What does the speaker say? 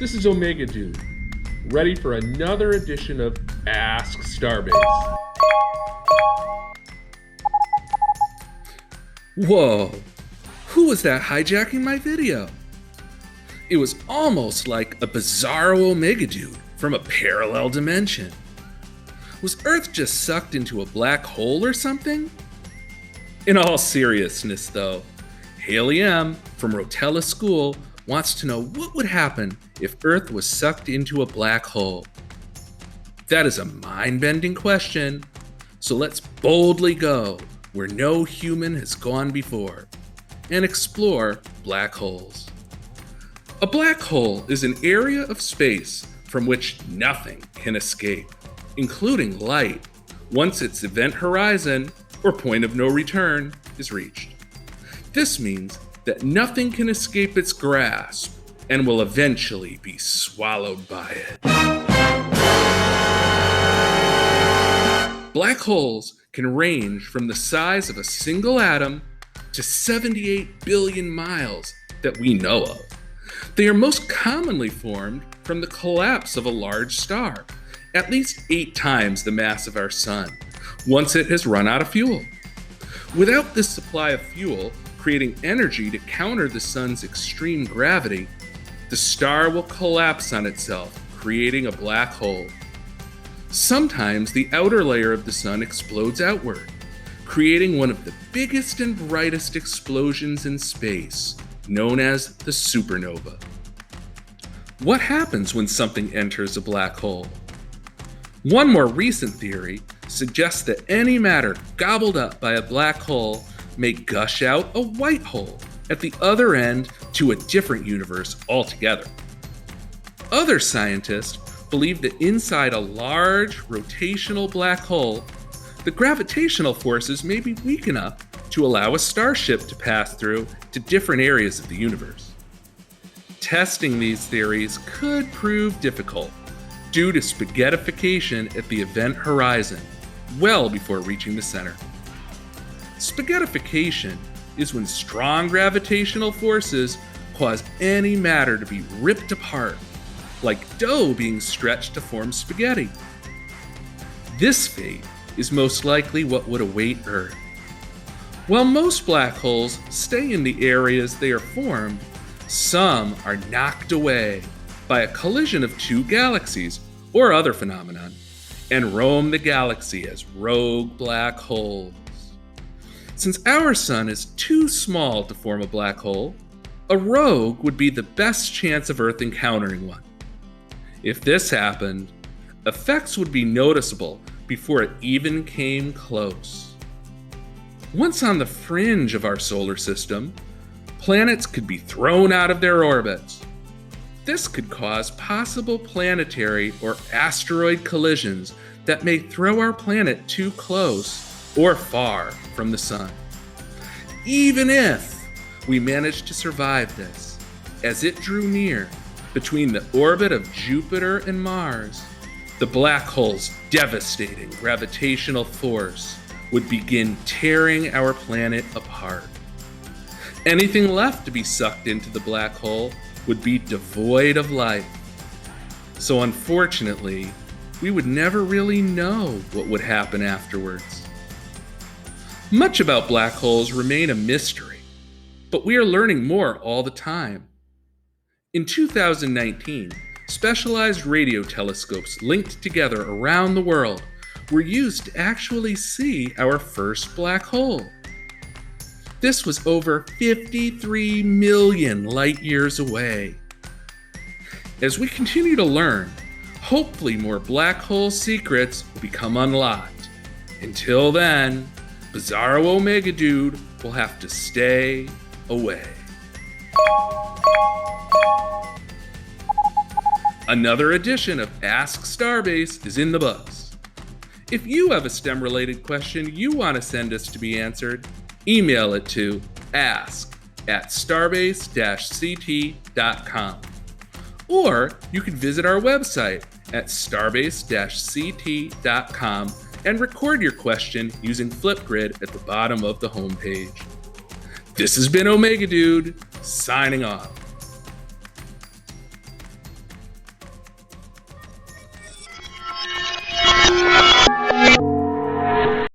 This is Omega Dude, ready for another edition of Ask Starbase. Whoa, who was that hijacking my video? It was almost like a bizarro Omega Dude from a parallel dimension. Was Earth just sucked into a black hole or something? In all seriousness though, Haley M. from Rotella School wants to know what would happen if Earth was sucked into a black hole. That is a mind-bending question, so let's boldly go where no human has gone before and explore black holes. A black hole is an area of space from which nothing can escape, including light, once its event horizon or point of no return is reached. This means that nothing can escape its grasp and will eventually be swallowed by it. Black holes can range from the size of a single atom to 78 billion miles that we know of. They are most commonly formed from the collapse of a large star, at least 8 times the mass of our sun, once it has run out of fuel. Without this supply of fuel, creating energy to counter the sun's extreme gravity, the star will collapse on itself, creating a black hole. Sometimes the outer layer of the sun explodes outward, creating one of the biggest and brightest explosions in space, known as the supernova. What happens when something enters a black hole? One more recent theory suggests that any matter gobbled up by a black hole may gush out a white hole at the other end to a different universe altogether. Other scientists believe that inside a large rotational black hole, the gravitational forces may be weak enough to allow a starship to pass through to different areas of the universe. Testing these theories could prove difficult due to spaghettification at the event horizon, well before reaching the center. Spaghettification is when strong gravitational forces cause any matter to be ripped apart, like dough being stretched to form spaghetti. This fate is most likely what would await Earth. While most black holes stay in the areas they are formed, some are knocked away by a collision of 2 galaxies or other phenomenon and roam the galaxy as rogue black holes. Since our sun is too small to form a black hole, a rogue would be the best chance of Earth encountering one. If this happened, effects would be noticeable before it even came close. Once on the fringe of our solar system, planets could be thrown out of their orbits. This could cause possible planetary or asteroid collisions that may throw our planet too close or far from the sun. Even if we managed to survive this, as it drew near between the orbit of Jupiter and Mars, the black hole's devastating gravitational force would begin tearing our planet apart. Anything left to be sucked into the black hole would be devoid of life. So unfortunately, we would never really know what would happen afterwards. Much about black holes remain a mystery, but we are learning more all the time. In 2019, specialized radio telescopes linked together around the world were used to actually see our first black hole. This was over 53 million light years away. As we continue to learn, hopefully more black hole secrets will become unlocked. Until then, Bizarro Omega Dude will have to stay away. Another edition of Ask Starbase is in the books. If you have a STEM-related question you want to send us to be answered, email it to ask@starbase-ct.com. Or you can visit our website at starbase-ct.com and record your question using Flipgrid at the bottom of the homepage. This has been Omega Dude, signing off.